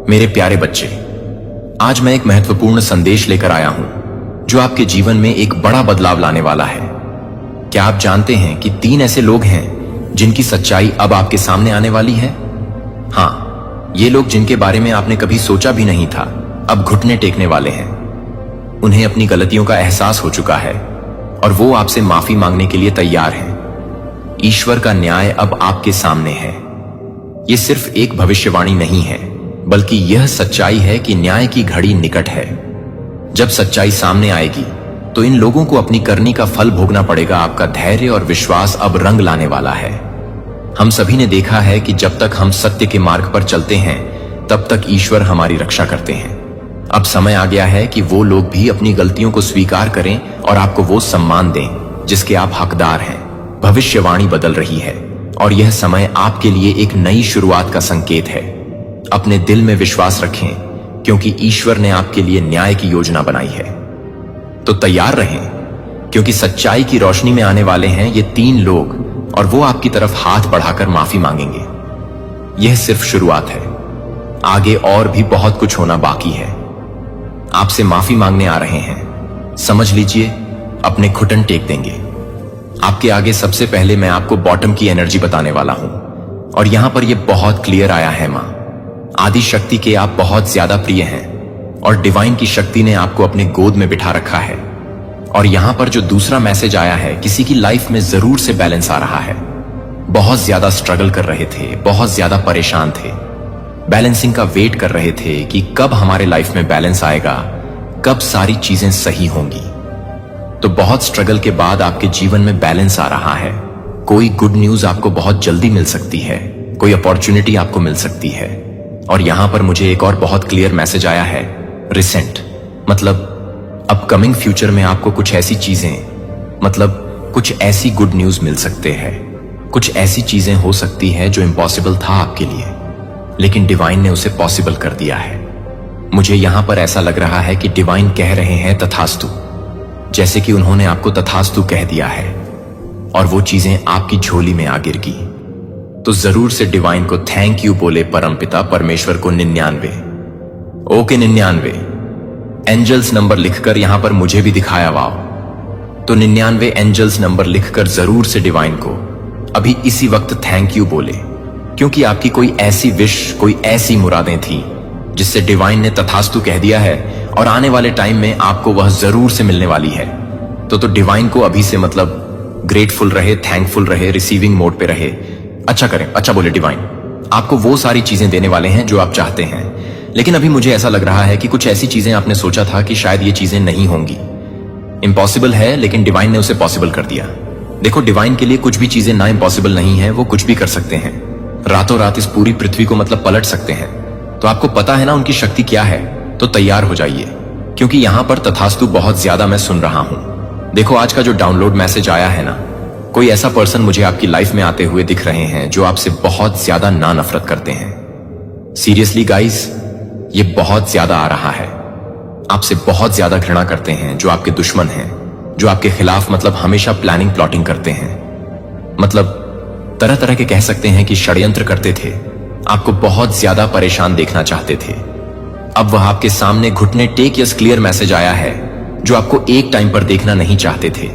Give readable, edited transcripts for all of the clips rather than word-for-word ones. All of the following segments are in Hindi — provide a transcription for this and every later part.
मेरे प्यारे बच्चे, आज मैं एक महत्वपूर्ण संदेश लेकर आया हूं जो आपके जीवन में एक बड़ा बदलाव लाने वाला है। क्या आप जानते हैं कि 3 ऐसे लोग हैं जिनकी सच्चाई अब आपके सामने आने वाली है? हाँ, ये लोग जिनके बारे में आपने कभी सोचा भी नहीं था, अब घुटने टेकने वाले हैं। उन्हें अपनी गलतियों का एहसास हो चुका है और वो आपसे माफी मांगने के लिए तैयार हैं। ईश्वर का न्याय अब आपके सामने है। ये सिर्फ एक भविष्यवाणी नहीं है, बल्कि यह सच्चाई है कि न्याय की घड़ी निकट है। जब सच्चाई सामने आएगी तो इन लोगों को अपनी करनी का फल भोगना पड़ेगा। आपका धैर्य और विश्वास अब रंग लाने वाला है। हम सभी ने देखा है कि जब तक हम सत्य के मार्ग पर चलते हैं तब तक ईश्वर हमारी रक्षा करते हैं। अब समय आ गया है कि वो लोग भी अपनी गलतियों को स्वीकार करें और आपको वो सम्मान दें जिसके आप हकदार हैं। भविष्यवाणी बदल रही है और यह समय आपके लिए एक नई शुरुआत का संकेत है। अपने दिल में विश्वास रखें, क्योंकि ईश्वर ने आपके लिए न्याय की योजना बनाई है। तो तैयार रहें, क्योंकि सच्चाई की रोशनी में आने वाले हैं ये 3 लोग और वो आपकी तरफ हाथ बढ़ाकर माफी मांगेंगे। यह सिर्फ शुरुआत है, आगे और भी बहुत कुछ होना बाकी है। आपसे माफी मांगने आ रहे हैं, समझ लीजिए, अपने घुटन टेक देंगे। आपके आगे सबसे पहले मैं आपको बॉटम की एनर्जी बताने वाला हूं और यहां पर यह बहुत क्लियर आया है। मां आदि शक्ति के आप बहुत ज्यादा प्रिय हैं और डिवाइन की शक्ति ने आपको अपने गोद में बिठा रखा है। और यहां पर जो दूसरा मैसेज आया है, किसी की लाइफ में जरूर से बैलेंस आ रहा है। बहुत ज्यादा स्ट्रगल कर रहे थे, बहुत ज्यादा परेशान थे, बैलेंसिंग का वेट कर रहे थे कि कब हमारे लाइफ में बैलेंस आएगा, कब सारी चीजें सही होंगी। तो बहुत स्ट्रगल के बाद आपके जीवन में बैलेंस आ रहा है। कोई गुड न्यूज आपको बहुत जल्दी मिल सकती है, कोई अपॉर्चुनिटी आपको मिल सकती है। और यहां पर मुझे एक और बहुत क्लियर मैसेज आया है, रिसेंट, मतलब अपकमिंग फ्यूचर में आपको कुछ ऐसी चीजें, मतलब कुछ ऐसी गुड न्यूज मिल सकते हैं। कुछ ऐसी चीजें हो सकती है जो इम्पॉसिबल था आपके लिए, लेकिन डिवाइन ने उसे पॉसिबल कर दिया है। मुझे यहां पर ऐसा लग रहा है कि डिवाइन कह रहे हैं तथास्तु, जैसे कि उन्होंने आपको तथास्तु कह दिया है और वो चीजें आपकी झोली में आ गिर गई। तो जरूर से डिवाइन को थैंक यू बोले परमपिता परमेश्वर को 99। ओके 99 एंजल्स नंबर लिखकर यहां पर मुझे भी दिखाया। वाओ, तो 99 एंजल्स नंबर लिखकर जरूर से डिवाइन को अभी इसी वक्त थैंक यू बोले, क्योंकि आपकी कोई ऐसी विश, कोई ऐसी मुरादें थी जिससे डिवाइन ने तथास्तु कह दिया है और आने वाले टाइम में आपको वह जरूर से मिलने वाली है। तो डिवाइन को अभी से मतलब ग्रेटफुल रहे, थैंकफुल रहे, रिसीविंग मोड पे रहे। अच्छा करें, अच्छा बोले डिवाइन, आपको वो सारी चीजें देने वाले हैं जो आप चाहते हैं। लेकिन अभी मुझे ऐसा लग रहा है कि कुछ ऐसी चीजें आपने सोचा था कि शायद ये चीजें नहीं होंगी, इम्पॉसिबल है, लेकिन डिवाइन ने उसे पॉसिबल कर दिया। देखो, डिवाइन के लिए कुछ भी चीजें ना इम्पॉसिबल नहीं है, वो कुछ भी कर सकते हैं। रातों रात इस पूरी पृथ्वी को मतलब पलट सकते हैं। तो आपको पता है ना उनकी शक्ति क्या है, तो तैयार हो जाइए, क्योंकि यहां पर तथास्तु बहुत ज्यादा मैं सुन रहा हूं। देखो, आज का जो डाउनलोड मैसेज आया है ना, कोई ऐसा पर्सन मुझे आपकी लाइफ में आते हुए दिख रहे हैं जो आपसे बहुत ज्यादा ना नफरत करते हैं। सीरियसली गाइस, ये बहुत ज्यादा आ रहा है। आपसे बहुत ज्यादा घृणा करते हैं, जो आपके दुश्मन हैं, जो आपके खिलाफ मतलब हमेशा प्लानिंग प्लॉटिंग करते हैं, मतलब तरह तरह के कह सकते हैं कि षड्यंत्र करते थे। आपको बहुत ज्यादा परेशान देखना चाहते थे। अब वह आपके सामने घुटने टेक यस क्लियर मैसेज आया है जो आपको एक टाइम पर देखना नहीं चाहते थे,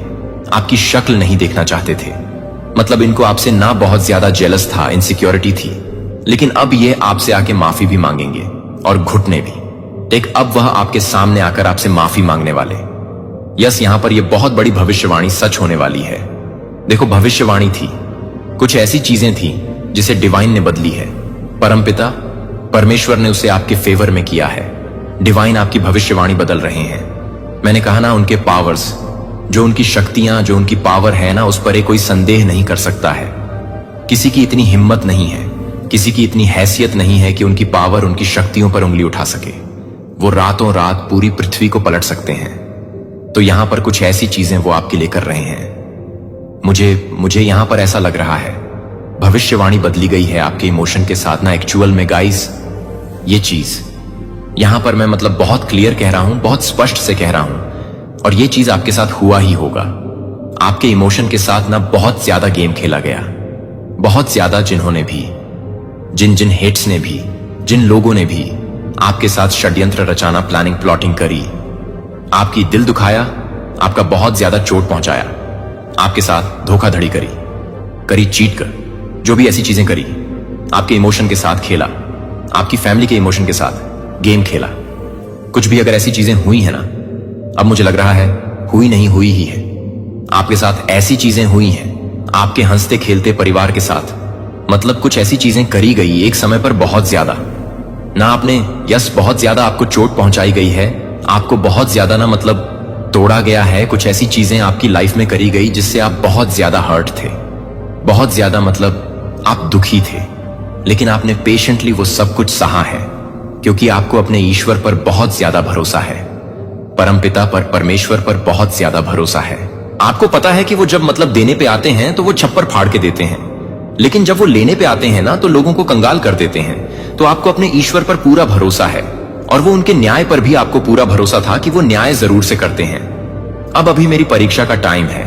आपकी शक्ल नहीं देखना चाहते थे। मतलब इनको आपसे ना बहुत ज्यादा जेलस था, इनसिक्योरिटी थी, लेकिन अब ये आपसे आके माफी भी मांगेंगे और घुटने भी। एक अब वह आपके सामने आकर आपसे माफी मांगने वाले। यस, यहां पर यह बहुत बड़ी भविष्यवाणी सच होने वाली है। देखो, भविष्यवाणी थी, कुछ ऐसी चीजें थी जिसे डिवाइन ने बदली है। परमपिता परमेश्वर ने उसे आपके फेवर में किया है। डिवाइन आपकी भविष्यवाणी बदल रहे हैं। मैंने कहा ना, उनके पावर्स, जो उनकी शक्तियां, जो उनकी पावर है ना, उस पर कोई संदेह नहीं कर सकता है। किसी की इतनी हिम्मत नहीं है, किसी की इतनी हैसियत नहीं है कि उनकी पावर, उनकी शक्तियों पर उंगली उठा सके। वो रातों रात पूरी पृथ्वी को पलट सकते हैं। तो यहां पर कुछ ऐसी चीजें वो आपके लिए कर रहे हैं। मुझे यहां पर ऐसा लग रहा है भविष्यवाणी बदली गई है आपके इमोशन के साथ ना। एक्चुअल में गाइस, ये चीज यहां पर मैं मतलब बहुत क्लियर कह रहा हूं, बहुत स्पष्ट से कह रहा हूं, और ये चीज आपके साथ हुआ ही होगा। आपके इमोशन के साथ ना बहुत ज्यादा गेम खेला गया, बहुत ज्यादा। जिन्होंने भी, जिन हेट्स ने भी, जिन लोगों ने भी आपके साथ षड्यंत्र रचाना, प्लानिंग, प्लॉटिंग करी, आपकी दिल दुखाया, आपका बहुत ज्यादा चोट पहुंचाया, आपके साथ धोखाधड़ी करी चीट कर, जो भी ऐसी चीजें करी, आपके इमोशन के साथ खेला, आपकी फैमिली के इमोशन के साथ गेम खेला। कुछ भी अगर ऐसी चीजें हुई है ना, अब मुझे लग रहा है हुई नहीं हुई ही है। आपके साथ ऐसी चीजें हुई हैं, आपके हंसते खेलते परिवार के साथ, मतलब कुछ ऐसी चीजें करी गई एक समय पर बहुत ज्यादा ना, आपने यस बहुत ज्यादा आपको चोट पहुंचाई गई है, आपको बहुत ज्यादा ना मतलब तोड़ा गया है। कुछ ऐसी चीजें आपकी लाइफ में करी गई जिससे आप बहुत ज्यादा हर्ट थे, बहुत ज्यादा मतलब आप दुखी थे, लेकिन आपने पेशेंटली वो सब कुछ सहा है क्योंकि आपको अपने ईश्वर पर बहुत ज्यादा भरोसा है, परमपिता पर, परमेश्वर पर बहुत ज्यादा भरोसा है। आपको पता है कि वो जब मतलब देने पे आते हैं तो वो छप्पर फाड़ के देते हैं, लेकिन जब वो लेने पे आते हैं ना तो लोगों को कंगाल कर देते हैं। तो आपको अपने ईश्वर पर पूरा भरोसा है और वो उनके न्याय पर भी आपको पूरा भरोसा था कि वो न्याय जरूर से करते हैं। अब अभी मेरी परीक्षा का टाइम है,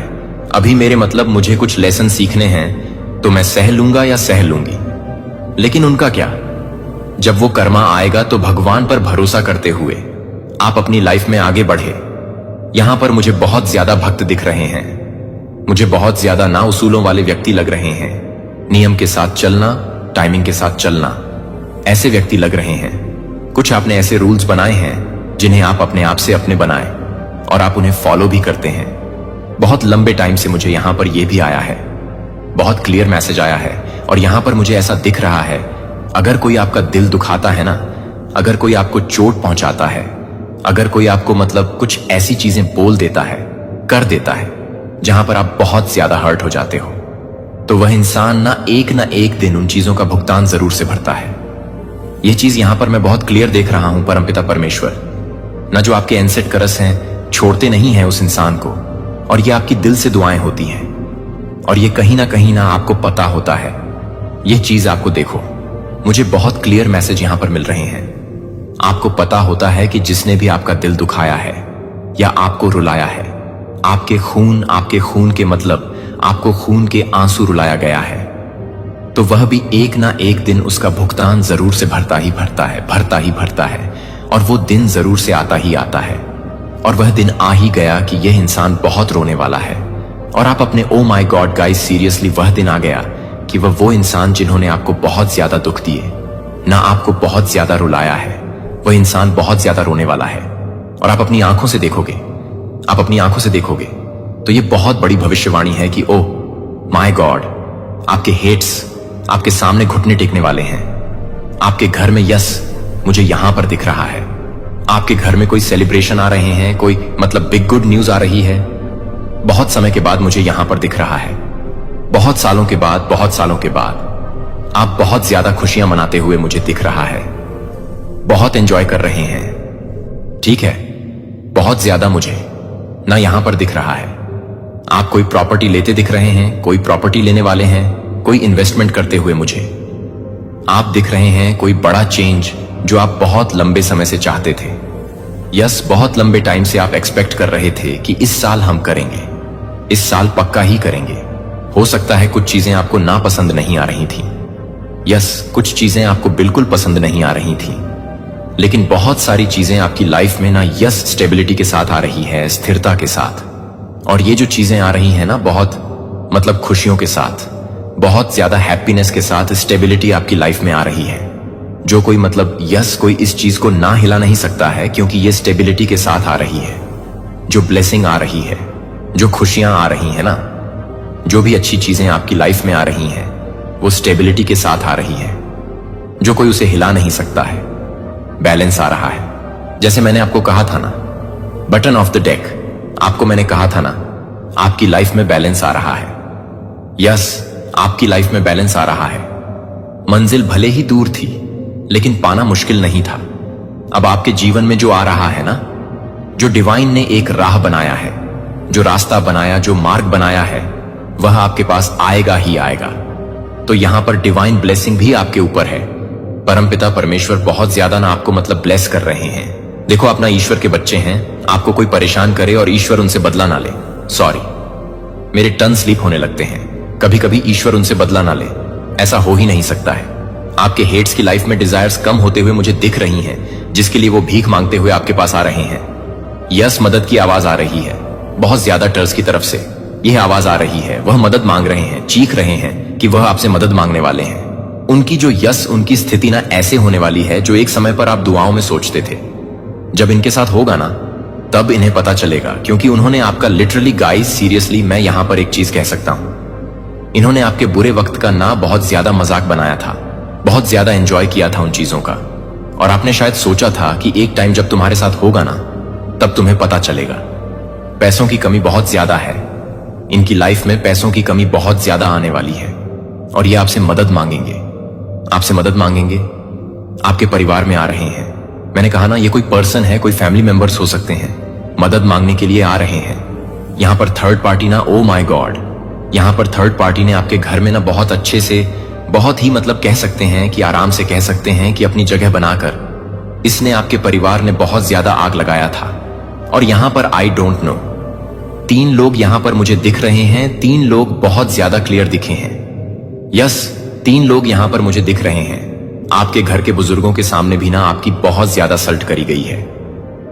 अभी मेरे मतलब मुझे कुछ लेसन सीखने हैं, तो मैं सह लूंगा या सह लूंगी, लेकिन उनका क्या? जब वो कर्मा आएगा तो भगवान पर भरोसा करते हुए आप अपनी लाइफ में आगे बढ़े। यहां पर मुझे बहुत ज्यादा भक्त दिख रहे हैं, मुझे बहुत ज्यादा ना उसूलों वाले व्यक्ति लग रहे हैं, नियम के साथ चलना, टाइमिंग के साथ चलना, ऐसे व्यक्ति लग रहे हैं। कुछ आपने ऐसे रूल्स बनाए हैं जिन्हें आप अपने आप से अपने बनाए और आप उन्हें फॉलो भी करते हैं। बहुत लंबे टाइम से मुझे यहां पर यह भी आया है, बहुत क्लियर मैसेज आया है और यहां पर मुझे ऐसा दिख रहा है, अगर कोई आपका दिल दुखाता है ना, अगर कोई आपको चोट पहुंचाता है, अगर कोई आपको मतलब कुछ ऐसी चीजें बोल देता है, कर देता है जहां पर आप बहुत ज्यादा हर्ट हो जाते हो, तो वह इंसान ना एक दिन उन चीजों का भुगतान जरूर से भरता है। यह चीज यहां पर मैं बहुत क्लियर देख रहा हूं। परमपिता परमेश्वर ना जो आपके एनसेट करस हैं छोड़ते नहीं हैं उस इंसान को, और ये आपकी दिल से दुआएं होती हैं और ये कहीं ना आपको पता होता है। यह चीज आपको देखो, मुझे बहुत क्लियर मैसेज यहां पर मिल रहे हैं। आपको पता होता है कि जिसने भी आपका दिल दुखाया है या आपको रुलाया है, आपके खून के मतलब आपको खून के आंसू रुलाया गया है, तो वह भी एक ना एक दिन उसका भुगतान जरूर से भरता ही भरता है और वो दिन जरूर से आता ही आता है। और वह दिन आ ही गया कि यह इंसान बहुत रोने वाला है और आप अपने oh my God guys, seriously वह दिन आ गया कि वह वो इंसान जिन्होंने आपको बहुत ज्यादा दुख दिए, ना आपको बहुत ज्यादा रुलाया है, वह इंसान बहुत ज्यादा रोने वाला है। और आप अपनी आंखों से देखोगे तो यह बहुत बड़ी भविष्यवाणी है कि ओह माय गॉड, आपके हेट्स आपके सामने घुटने टेकने वाले हैं। आपके घर में यस मुझे यहां पर दिख रहा है, आपके घर में कोई सेलिब्रेशन आ रहे हैं, कोई मतलब बिग गुड न्यूज आ रही है। बहुत समय के बाद मुझे यहां पर दिख रहा है, बहुत सालों के बाद आप बहुत ज्यादा खुशियां मनाते हुए मुझे दिख रहा है, बहुत एंजॉय कर रहे हैं, ठीक है, बहुत ज्यादा मुझे ना यहां पर दिख रहा है। आप कोई प्रॉपर्टी लेते दिख रहे हैं, कोई प्रॉपर्टी लेने वाले हैं, कोई इन्वेस्टमेंट करते हुए मुझे आप दिख रहे हैं, कोई बड़ा चेंज जो आप बहुत लंबे समय से चाहते थे। यस, बहुत लंबे टाइम से आप एक्सपेक्ट कर रहे थे कि इस साल हम करेंगे, इस साल पक्का ही करेंगे। हो सकता है कुछ चीजें आपको ना पसंद नहीं आ रही थी, यस कुछ चीजें आपको बिल्कुल पसंद नहीं आ रही थी, लेकिन बहुत सारी चीजें आपकी लाइफ में ना यस स्टेबिलिटी के साथ आ रही है, स्थिरता के साथ। और ये जो चीजें आ रही हैं ना, बहुत मतलब खुशियों के साथ, बहुत ज्यादा हैप्पीनेस के साथ स्टेबिलिटी आपकी लाइफ में आ रही है, जो कोई मतलब यस कोई इस चीज को ना हिला नहीं सकता है, क्योंकि ये स्टेबिलिटी के साथ आ रही है। जो ब्लेसिंग आ रही है, जो खुशियां आ रही है ना, जो भी अच्छी चीजें आपकी लाइफ में आ रही हैं, वो स्टेबिलिटी के साथ आ रही है, जो कोई उसे हिला नहीं सकता है। बैलेंस आ रहा है, जैसे मैंने आपको कहा था ना, बटन ऑफ द डेक, आपको मैंने कहा था ना, आपकी लाइफ में बैलेंस आ रहा है। यस, आपकी लाइफ में बैलेंस आ रहा है। मंजिल भले ही दूर थी, लेकिन पाना मुश्किल नहीं था। अब आपके जीवन में जो आ रहा है ना, जो डिवाइन ने एक राह बनाया है, जो रास्ता बनाया, जो मार्ग बनाया है, वह आपके पास आएगा ही आएगा। तो यहां पर डिवाइन ब्लेसिंग भी आपके ऊपर है। परमपिता परमेश्वर बहुत ज्यादा ना आपको मतलब ब्लेस कर रहे हैं। देखो, आप ना ईश्वर के बच्चे हैं, आपको कोई परेशान करे और ईश्वर उनसे बदला ना ले, सॉरी मेरे टन स्लिप होने लगते हैं, कभी कभी ईश्वर उनसे बदला ना ले, ऐसा हो ही नहीं सकता है। आपके हेट्स की लाइफ में डिजायर्स कम होते हुए मुझे दिख रही हैं, जिसके लिए वो भीख मांगते हुए आपके पास आ रहे हैं। यस, मदद की आवाज आ रही है बहुत ज्यादा टर्स की तरफ से। यह आवाज आ रही है, वह मदद मांग रहे हैं, चीख रहे हैं कि वह आपसे मदद मांगने वाले हैं। उनकी जो यस, उनकी स्थिति ना ऐसे होने वाली है जो एक समय पर आप दुआओं में सोचते थे। जब इनके साथ होगा ना, तब इन्हें पता चलेगा, क्योंकि उन्होंने आपका लिटरली, गाइस सीरियसली मैं यहां पर एक चीज कह सकता हूं, इन्होंने आपके बुरे वक्त का ना बहुत ज्यादा मजाक बनाया था, बहुत ज्यादा एंजॉय किया था उन चीजों का। और आपने शायद सोचा था कि एक टाइम जब तुम्हारे साथ होगा ना, तब तुम्हें पता चलेगा। पैसों की कमी बहुत ज्यादा है, इनकी लाइफ में पैसों की कमी बहुत ज्यादा आने वाली है, और ये आपसे मदद मांगेंगे, आपसे मदद मांगेंगे, आपके परिवार में आ रहे हैं। मैंने कहा ना, ये कोई पर्सन है, कोई फैमिली मेंबर्स हो सकते हैं, मदद मांगने के लिए आ रहे हैं। यहां पर थर्ड पार्टी ना, ओ माय गॉड, यहां पर थर्ड पार्टी ने आपके घर में ना बहुत अच्छे से, बहुत ही मतलब कह सकते हैं कि आराम से कह सकते हैं कि अपनी जगह बनाकर इसने आपके परिवार ने बहुत ज्यादा आग लगाया था। और यहां पर आई डोंट नो, 3 लोग यहां पर मुझे दिख रहे हैं, 3 लोग बहुत ज्यादा क्लियर दिखे हैं। यस, 3 लोग यहां पर मुझे दिख रहे हैं। आपके घर के बुजुर्गों के सामने भी ना आपकी बहुत ज्यादा सल्ट करी गई है,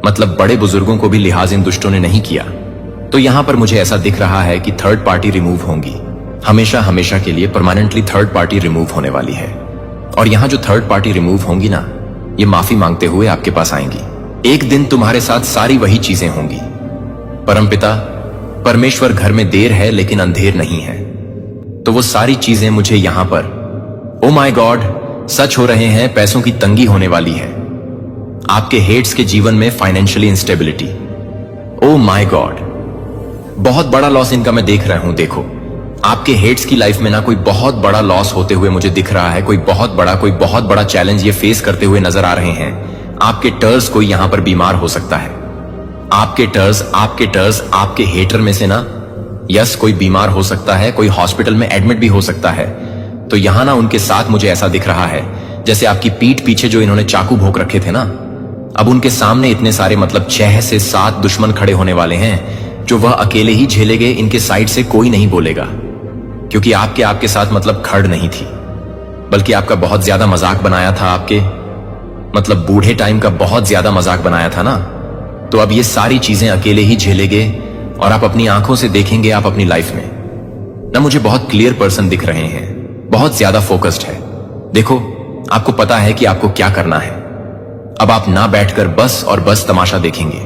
मतलब बड़े बुजुर्गों को भी लिहाज इन दुष्टों ने नहीं किया। तो यहां पर मुझे ऐसा दिख रहा है कि थर्ड पार्टी रिमूव होंगी, हमेशा हमेशा के लिए परमानेंटली थर्ड पार्टी रिमूव होने वाली है। और यहां जो थर्ड पार्टी रिमूव होंगी ना, ये माफी मांगते हुए आपके पास आएंगी। एक दिन तुम्हारे साथ सारी वही चीजें होंगी। परमपिता परमेश्वर, घर में देर है लेकिन अंधेर नहीं है। तो वो सारी चीजें मुझे यहां पर, ओ माय गॉड, सच हो रहे हैं। पैसों की तंगी होने वाली है आपके हेट्स के जीवन में, financially instability. Oh my God, बहुत बड़ा लॉस इनका मैं देख रहा हूं। देखो, आपके हेट्स की लाइफ में ना कोई बहुत बड़ा लॉस होते हुए मुझे दिख रहा है, कोई बहुत बड़ा चैलेंज ये फेस करते हुए नजर आ रहे हैं। आपके टर्स कोई यहां पर बीमार हो सकता है, आपके टर्स आपके हेटर में से ना, यस, कोई बीमार हो सकता है, कोई हॉस्पिटल में एडमिट भी हो सकता है। तो यहां ना उनके साथ मुझे ऐसा दिख रहा है जैसे आपकी पीठ पीछे जो इन्होंने चाकू भोंक रखे थे ना, अब उनके सामने इतने सारे मतलब 6 से 7 दुश्मन खड़े होने वाले हैं, जो वह अकेले ही झेलेंगे। इनके साइड से कोई नहीं बोलेगा, क्योंकि आपके साथ मतलब खड़ नहीं थी, बल्कि आपका बहुत ज्यादा मजाक बनाया था, आपके मतलब बूढ़े टाइम का बहुत ज्यादा मजाक बनाया था ना। तो अब ये सारी चीजें अकेले ही झेलेंगे और आप अपनी आंखों से देखेंगे आप अपनी लाइफ में ना, मुझे बहुत क्लियर पर्सन दिख रहे हैं, बहुत ज्यादा फोकस्ड है। देखो, आपको पता है कि आपको क्या करना है। अब आप ना बैठकर बस और बस तमाशा देखेंगे।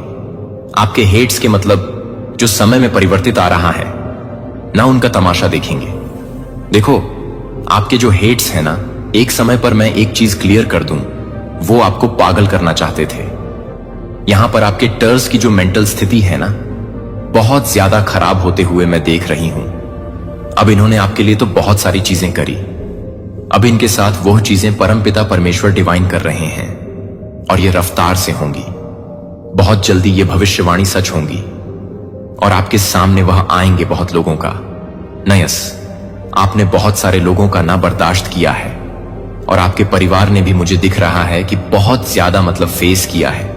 आपके हेट्स के मतलब जो समय में परिवर्तित आ रहा है ना, उनका तमाशा देखेंगे। देखो, आपके जो हेट्स हैं ना, एक समय पर मैं एक चीज क्लियर कर दूं, वो आपको पागल करना चाहते थे। यहां पर आपके टर्स की जो मेंटल स्थिति है ना, बहुत ज्यादा खराब होते हुए मैं देख रही हूं। अब इन्होंने आपके लिए तो बहुत सारी चीजें करी, अब इनके साथ वह चीजें परमपिता परमेश्वर डिवाइन कर रहे हैं, और ये रफ्तार से होंगी। बहुत जल्दी ये भविष्यवाणी सच होंगी और आपके सामने वह आएंगे बहुत लोगों का। नयस, आपने बहुत सारे लोगों का ना बर्दाश्त किया है, और आपके परिवार ने भी मुझे दिख रहा है कि बहुत ज्यादा मतलब फेस किया है।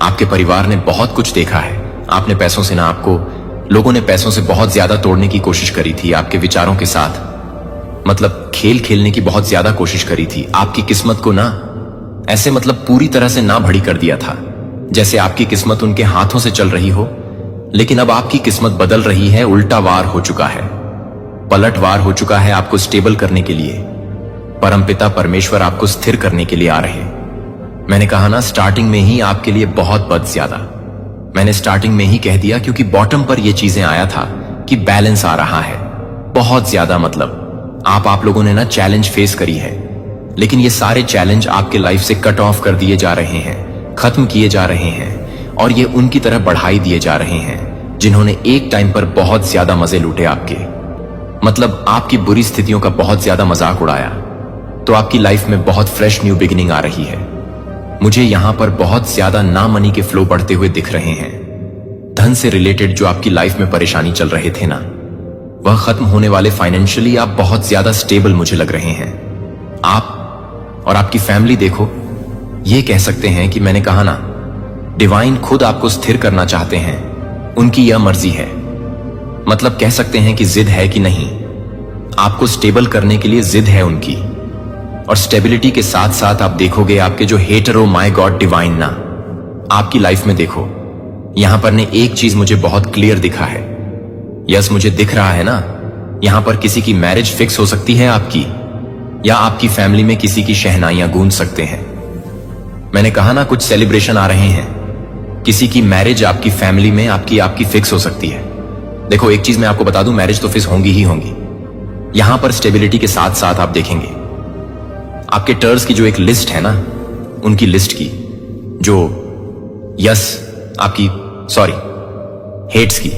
आपके परिवार ने बहुत कुछ देखा है। आपने पैसों से ना, आपको लोगों ने पैसों से बहुत ज्यादा तोड़ने की कोशिश करी थी, आपके विचारों के साथ मतलब खेल खेलने की बहुत ज्यादा कोशिश करी थी। आपकी किस्मत को ना ऐसे मतलब पूरी तरह से ना भड़ी कर दिया था, जैसे आपकी किस्मत उनके हाथों से चल रही हो। लेकिन अब आपकी किस्मत बदल रही है, उल्टा वार हो चुका है, पलटवार हो चुका है। आपको स्टेबल करने के लिए परमपिता परमेश्वर आपको स्थिर करने के लिए आ रहे हैं। मैंने कहा ना, स्टार्टिंग में ही आपके लिए बहुत ज्यादा, मैंने स्टार्टिंग में ही कह दिया, क्योंकि बॉटम पर यह चीजें आया था कि बैलेंस आ रहा है बहुत ज्यादा। मतलब आप लोगों ने ना चैलेंज फेस करी है, लेकिन ये सारे चैलेंज आपके लाइफ से कट ऑफ कर दिए जा रहे हैं, खत्म किए जा रहे हैं, और ये उनकी तरह बढ़ाई दिए जा रहे हैं जिन्होंने एक टाइम पर बहुत ज्यादा मजे लूटे आपके, मतलब आपकी बुरी स्थितियों का बहुत ज्यादा मजाक उड़ाया। तो आपकी लाइफ में बहुत फ्रेश न्यू बिगिनिंग आ रही है। मुझे यहां पर बहुत ज्यादा ना मनी के फ्लो बढ़ते हुए दिख रहे हैं। धन से रिलेटेड जो आपकी लाइफ में परेशानी चल रहे थे ना, वह खत्म होने वाले। फाइनेंशियली आप बहुत ज्यादा स्टेबल मुझे लग रहे हैं। आप और आपकी फैमिली, देखो, ये कह सकते हैं कि मैंने कहा ना, डिवाइन खुद आपको स्थिर करना चाहते हैं, उनकी यह मर्जी है। मतलब कह सकते हैं कि जिद है कि नहीं, आपको स्टेबल करने के लिए जिद है उनकी, और स्टेबिलिटी के साथ साथ आप देखोगे आपके जो हेटर हो माय गॉड डिवाइन ना आपकी लाइफ में देखो, यहां पर ने एक चीज मुझे बहुत क्लियर दिखा है। यस, मुझे दिख रहा है ना, यहां पर किसी की मैरिज फिक्स हो सकती है आपकी, या आपकी फैमिली में किसी की शहनाइयां गूंज सकते हैं। मैंने कहा ना कुछ सेलिब्रेशन आ रहे हैं, किसी की मैरिज आपकी फैमिली में आपकी फिक्स हो सकती है। देखो एक चीज मैं आपको बता दूं, मैरिज तो फिक्स होंगी ही होंगी। यहां पर स्टेबिलिटी के साथ साथ आप देखेंगे आपके टर्स की जो एक लिस्ट है ना, उनकी लिस्ट की जो यस आपकी सॉरी हेट्स की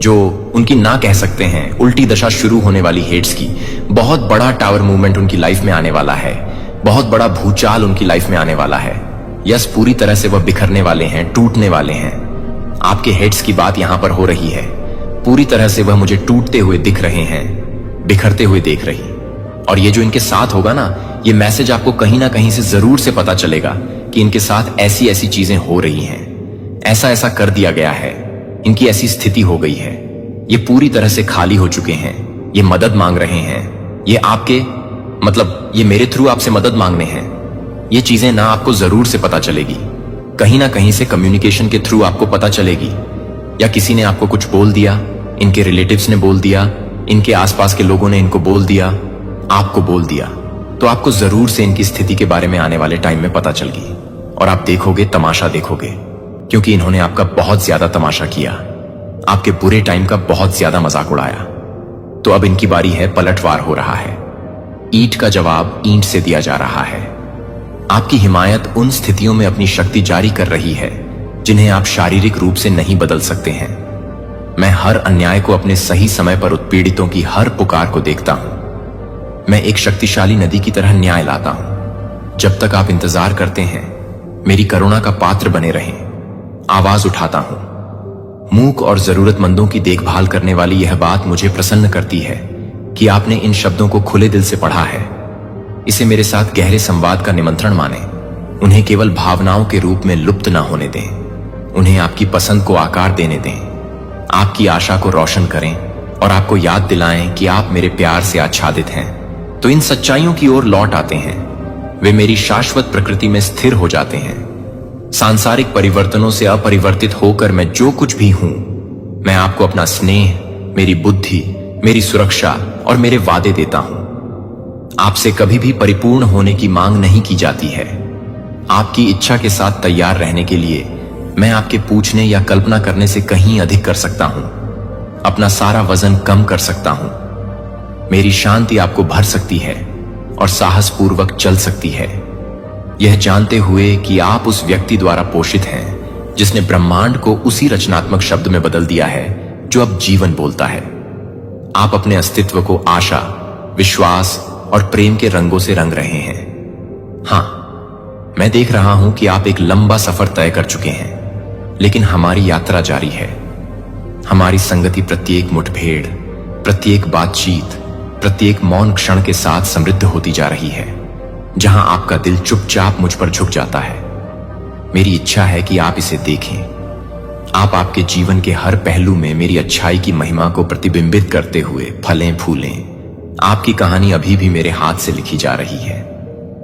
जो उनकी ना कह सकते हैं, उल्टी दशा शुरू होने वाली हेट्स की, बहुत बड़ा टावर मूवमेंट उनकी लाइफ में आने वाला है, बहुत बड़ा भूचाल उनकी लाइफ में आने वाला है। यस, पूरी तरह से वह बिखरने वाले हैं, टूटने वाले हैं। आपके हेड्स की बात यहां पर हो रही है, पूरी तरह से वह मुझे टूटते हुए दिख रहे हैं, बिखरते हुए देख रही। और ये जो इनके साथ होगा ना, ये मैसेज आपको कहीं ना कहीं से जरूर से पता चलेगा कि इनके साथ ऐसी ऐसी चीजें हो रही हैं, ऐसा ऐसा कर दिया गया है, इनकी ऐसी स्थिति हो गई है, ये पूरी तरह से खाली हो चुके हैं, ये मदद मांग रहे हैं, ये आपके मतलब ये मेरे थ्रू आपसे मदद मांगने हैं। ये चीजें ना आपको जरूर से पता चलेगी, कहीं ना कहीं से कम्युनिकेशन के थ्रू आपको पता चलेगी, या किसी ने आपको कुछ बोल दिया, इनके रिलेटिव्स ने बोल दिया, इनके आसपास के लोगों ने इनको बोल दिया, आपको बोल दिया, तो आपको जरूर से इनकी स्थिति के बारे में आने वाले टाइम में पता चल गई और आप देखोगे, तमाशा देखोगे, क्योंकि इन्होंने आपका बहुत ज्यादा तमाशा किया, आपके बुरे टाइम का बहुत ज्यादा मजाक उड़ाया। तो अब इनकी बारी है, पलटवार हो रहा है, ईंट का जवाब ईंट से दिया जा रहा है। आपकी हिमायत उन स्थितियों में अपनी शक्ति जारी कर रही है जिन्हें आप शारीरिक रूप से नहीं बदल सकते हैं। मैं हर अन्याय को अपने सही समय पर उत्पीड़ितों की हर पुकार को देखता हूं। मैं एक शक्तिशाली नदी की तरह न्याय लाता हूं। जब तक आप इंतजार करते हैं, मेरी करुणा का पात्र बने रहें। आवाज उठाता हूं। मूक और जरूरतमंदों की देखभाल करने वाली यह बात मुझे प्रसन्न करती है कि आपने इन शब्दों को खुले दिल से पढ़ा है। इसे मेरे साथ गहरे संवाद का निमंत्रण माने। उन्हें केवल भावनाओं के रूप में लुप्त ना होने दें, उन्हें आपकी पसंद को आकार देने दें, आपकी आशा को रोशन करें और आपको याद दिलाएं कि आप मेरे प्यार से आच्छादित हैं। तो इन सच्चाइयों की ओर लौट आते हैं, वे मेरी शाश्वत प्रकृति में स्थिर हो जाते हैं। सांसारिक परिवर्तनों से अपरिवर्तित होकर मैं जो कुछ भी हूं, मैं आपको अपना स्नेह, मेरी बुद्धि, मेरी सुरक्षा और मेरे वादे देता हूं। आपसे कभी भी परिपूर्ण होने की मांग नहीं की जाती है। आपकी इच्छा के साथ तैयार रहने के लिए मैं आपके पूछने या कल्पना करने से कहीं अधिक कर सकता हूं, अपना सारा वजन कम कर सकता हूं। मेरी शांति आपको भर सकती है और साहसपूर्वक चल सकती है, यह जानते हुए कि आप उस व्यक्ति द्वारा पोषित हैं जिसने ब्रह्मांड को उसी रचनात्मक शब्द में बदल दिया है जो अब जीवन बोलता है। आप अपने अस्तित्व को आशा, विश्वास और प्रेम के रंगों से रंग रहे हैं। हां, मैं देख रहा हूं कि आप एक लंबा सफर तय कर चुके हैं, लेकिन हमारी यात्रा जारी है। हमारी संगति प्रत्येक मुठभेड़, प्रत्येक बातचीत, प्रत्येक मौन क्षण के साथ समृद्ध होती जा रही है, जहां आपका दिल चुपचाप मुझ पर झुक जाता है। मेरी इच्छा है कि आप इसे देखें। आप आपके जीवन के हर पहलू में मेरी अच्छाई की महिमा को प्रतिबिंबित करते हुए फलें फूलें। आपकी कहानी अभी भी मेरे हाथ से लिखी जा रही है,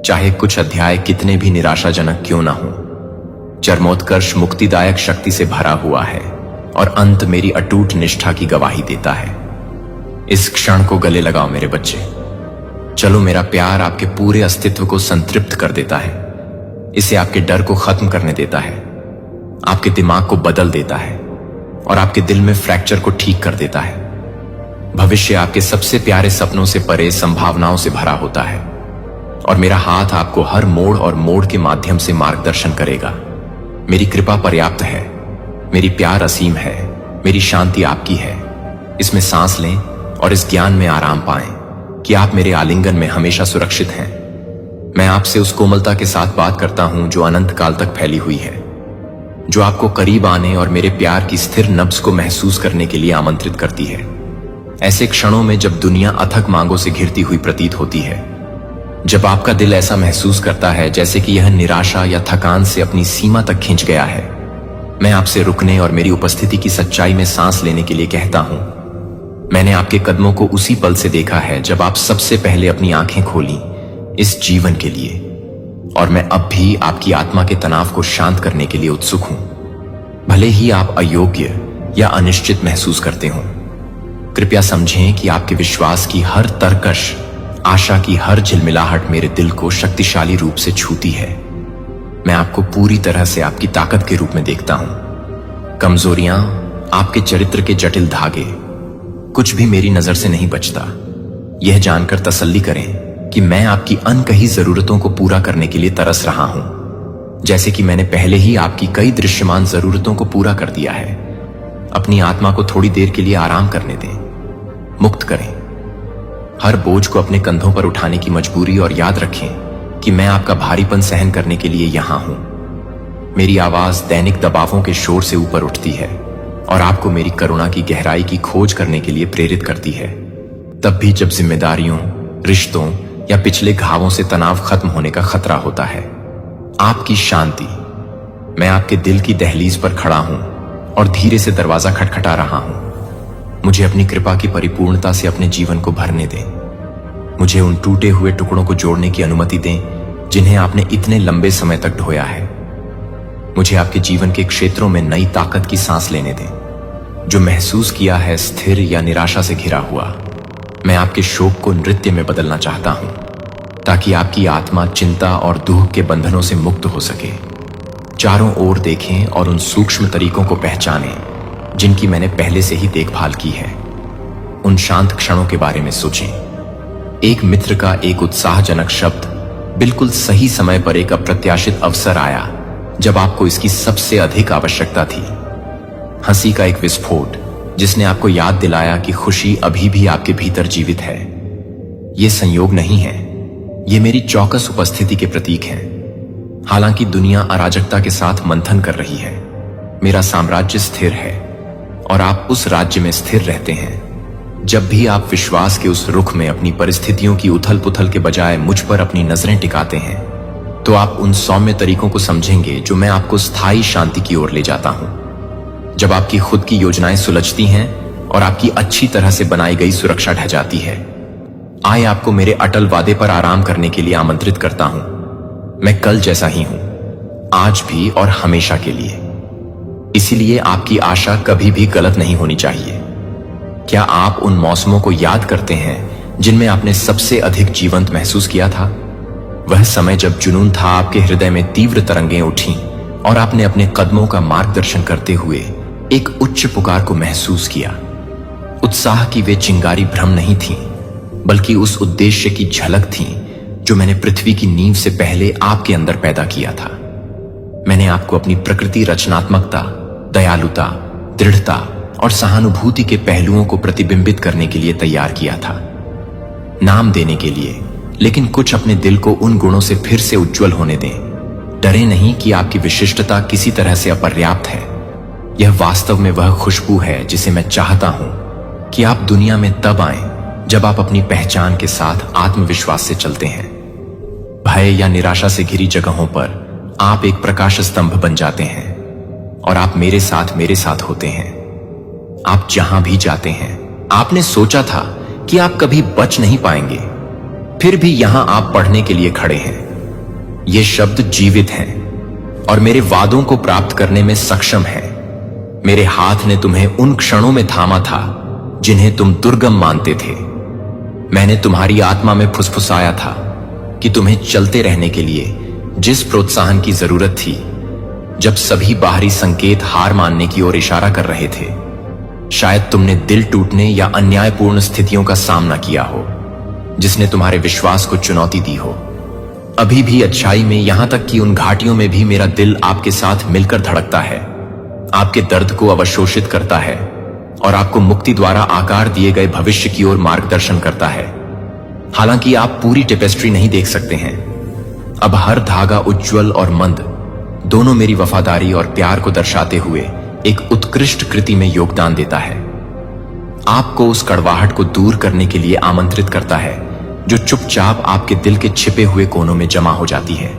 चाहे कुछ अध्याय कितने भी निराशाजनक क्यों ना हो। चरमोत्कर्ष मुक्तिदायक शक्ति से भरा हुआ है और अंत मेरी अटूट निष्ठा की गवाही देता है। इस क्षण को गले लगाओ मेरे बच्चे। चलो, मेरा प्यार आपके पूरे अस्तित्व को संतृप्त कर देता है। इसे आपके डर को खत्म करने देता है, आपके दिमाग को बदल देता है और आपके दिल में फ्रैक्चर को ठीक कर देता है। भविष्य आपके सबसे प्यारे सपनों से परे संभावनाओं से भरा होता है और मेरा हाथ आपको हर मोड़ और मोड़ के माध्यम से मार्गदर्शन करेगा। मेरी कृपा पर्याप्त है, मेरी प्यार असीम है, मेरी शांति आपकी है। इसमें सांस लें और इस ज्ञान में आराम पाएं कि आप मेरे आलिंगन में हमेशा सुरक्षित हैं। मैं आपसे उस कोमलता के साथ बात करता हूं जो अनंत काल तक फैली हुई है, जो आपको करीब आने और मेरे प्यार की स्थिर नब्ज को महसूस करने के लिए आमंत्रित करती है। ऐसे क्षणों में जब दुनिया अथक मांगों से घिरती हुई प्रतीत होती है, जब आपका दिल ऐसा महसूस करता है जैसे कि यह निराशा या थकान से अपनी सीमा तक खिंच गया है, मैं आपसे रुकने और मेरी उपस्थिति की सच्चाई में सांस लेने के लिए कहता हूं। मैंने आपके कदमों को उसी पल से देखा है जब आप सबसे पहले अपनी आंखें खोली, इस जीवन के लिए, और मैं अब भी आपकी आत्मा के तनाव को शांत करने के लिए उत्सुक हूं, भले ही आप अयोग्य या अनिश्चित महसूस करते हो। कृपया समझें कि आपके विश्वास की हर तरकश, आशा की हर झिलमिलाहट मेरे दिल को शक्तिशाली रूप से छूती है। मैं आपको पूरी तरह से आपकी ताकत के रूप में देखता हूं। कमजोरियां, आपके चरित्र के जटिल धागे, कुछ भी मेरी नजर से नहीं बचता। यह जानकर तसल्ली करें कि मैं आपकी अनकही जरूरतों को पूरा करने के लिए तरस रहा हूं, जैसे कि मैंने पहले ही आपकी कई दृश्यमान जरूरतों को पूरा कर दिया है। अपनी आत्मा को थोड़ी देर के लिए आराम करने दें, मुक्त करें हर बोझ को अपने कंधों पर उठाने की मजबूरी, और याद रखें कि मैं आपका भारीपन सहन करने के लिए यहां हूं। मेरी आवाज दैनिक दबावों के शोर से ऊपर उठती है और आपको मेरी करुणा की गहराई की खोज करने के लिए प्रेरित करती है, तब भी जब जिम्मेदारियों, रिश्तों या पिछले घावों से तनाव खत्म होने का खतरा होता है। आपकी शांति। मैं आपके दिल की दहलीज पर खड़ा हूं और धीरे से दरवाजा खटखटा रहा हूं। मुझे अपनी कृपा की परिपूर्णता से अपने जीवन को भरने दें। मुझे उन टूटे हुए टुकड़ों को जोड़ने की अनुमति दें जिन्हें आपने इतने लंबे समय तक ढोया है। मुझे आपके जीवन के क्षेत्रों में नई ताकत की सांस लेने दें। जो महसूस किया है स्थिर या निराशा से घिरा हुआ, मैं आपके शोक को नृत्य में बदलना चाहता हूं, ताकि आपकी आत्मा चिंता और दुख के बंधनों से मुक्त हो सके। चारों ओर देखें और उन सूक्ष्म तरीकों को पहचानें जिनकी मैंने पहले से ही देखभाल की है। उन शांत क्षणों के बारे में सोचें। एक मित्र का एक उत्साहजनक शब्द, बिल्कुल सही समय पर एक अप्रत्याशित अवसर आया जब आपको इसकी सबसे अधिक आवश्यकता थी। हंसी का एक विस्फोट जिसने आपको याद दिलाया कि खुशी अभी भी आपके भीतर जीवित है। ये संयोग नहीं है, ये मेरी चौकस उपस्थिति के प्रतीक हैं। हालांकि दुनिया अराजकता के साथ मंथन कर रही है, मेरा साम्राज्य स्थिर है और आप उस राज्य में स्थिर रहते हैं। जब भी आप विश्वास के उस रुख में अपनी परिस्थितियों की उथल पुथल के बजाय मुझ पर अपनी नजरें टिकाते हैं, तो आप उन सौम्य तरीकों को समझेंगे जो मैं आपको स्थायी शांति की ओर ले जाता हूं। जब आपकी खुद की योजनाएं सुलझती हैं और आपकी अच्छी तरह से बनाई गई सुरक्षा ढह जाती है, आए आपको मेरे अटल वादे पर आराम करने के लिए आमंत्रित करता हूं। मैं कल जैसा ही हूं, आज भी और हमेशा के लिए। इसीलिए आपकी आशा कभी भी गलत नहीं होनी चाहिए। क्या आप उन मौसमों को याद करते हैं जिनमें आपने सबसे अधिक जीवंत महसूस किया था? वह समय जब जुनून था, आपके हृदय में तीव्र तरंगें उठीं और आपने अपने कदमों का मार्गदर्शन करते हुए एक उच्च पुकार को महसूस किया। उत्साह की वे चिंगारी भ्रम नहीं थी, बल्कि उस उद्देश्य की झलक थी जो मैंने पृथ्वी की नींव से पहले आपके अंदर पैदा किया था। मैंने आपको अपनी प्रकृति रचनात्मकता, दयालुता, दृढ़ता और सहानुभूति के पहलुओं को प्रतिबिंबित करने के लिए तैयार किया था। नाम देने के लिए, लेकिन कुछ अपने दिल को उन गुणों से फिर से उज्जवल होने दें। डरे नहीं कि आपकी विशिष्टता किसी तरह से अपर्याप्त है। यह वास्तव में वह खुशबू है जिसे मैं चाहता हूं कि आप दुनिया में तब आएं जब आप अपनी पहचान के साथ आत्मविश्वास से चलते हैं। भय या निराशा से घिरी जगहों पर आप एक प्रकाश स्तंभ बन जाते हैं और आप मेरे साथ होते हैं। आप जहां भी जाते हैं, आपने सोचा था कि आप कभी बच नहीं पाएंगे, फिर भी यहां आप पढ़ने के लिए खड़े हैं। ये शब्द जीवित हैं और मेरे वादों को प्राप्त करने में सक्षम हैं। मेरे हाथ ने तुम्हें उन क्षणों में थामा था जिन्हें तुम दुर्गम मानते थे। मैंने तुम्हारी आत्मा में फुसफुसाया था कि तुम्हें चलते रहने के लिए जिस प्रोत्साहन की जरूरत थी, जब सभी बाहरी संकेत हार मानने की ओर इशारा कर रहे थे, शायद तुमने दिल टूटने या अन्यायपूर्ण स्थितियों का सामना किया हो जिसने तुम्हारे विश्वास को चुनौती दी हो। अभी भी अच्छाई में, यहां तक कि उन घाटियों में भी मेरा दिल आपके साथ मिलकर धड़कता है, आपके दर्द को अवशोषित करता है और आपको मुक्ति द्वारा आकार दिए गए भविष्य की ओर मार्गदर्शन करता है। हालांकि आप पूरी टेपेस्ट्री नहीं देख सकते हैं, अब हर धागा उज्जवल और मंद दोनों मेरी वफादारी और प्यार को दर्शाते हुए एक उत्कृष्ट कृति में योगदान देता है। आपको उस कड़वाहट को दूर करने के लिए आमंत्रित करता है जो चुपचाप आपके दिल के छिपे हुए कोनों में जमा हो जाती है।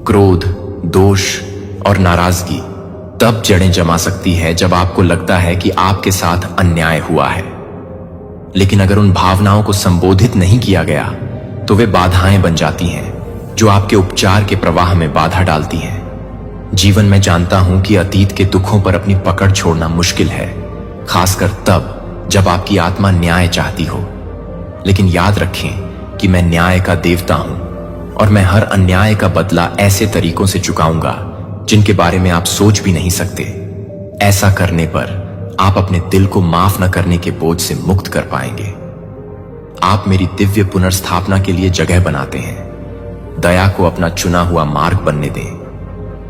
क्रोध, दोष और नाराजगी तब जड़ें जमा सकती है जब आपको लगता है कि आपके साथ अन्याय हुआ है। लेकिन अगर उन भावनाओं को संबोधित नहीं किया गया, तो वे बाधाएं बन जाती हैं जो आपके उपचार के प्रवाह में बाधा डालती हैं। जीवन में जानता हूं कि अतीत के दुखों पर अपनी पकड़ छोड़ना मुश्किल है, खासकर तब जब आपकी आत्मा न्याय चाहती हो। लेकिन याद रखें कि मैं न्याय का देवता हूं और मैं हर अन्याय का बदला ऐसे तरीकों से चुकाऊंगा जिनके बारे में आप सोच भी नहीं सकते। ऐसा करने पर आप अपने दिल को माफ न करने के बोझ से मुक्त कर पाएंगे। आप मेरी दिव्य पुनर्स्थापना के लिए जगह बनाते हैं। दया को अपना चुना हुआ मार्ग बनने दें।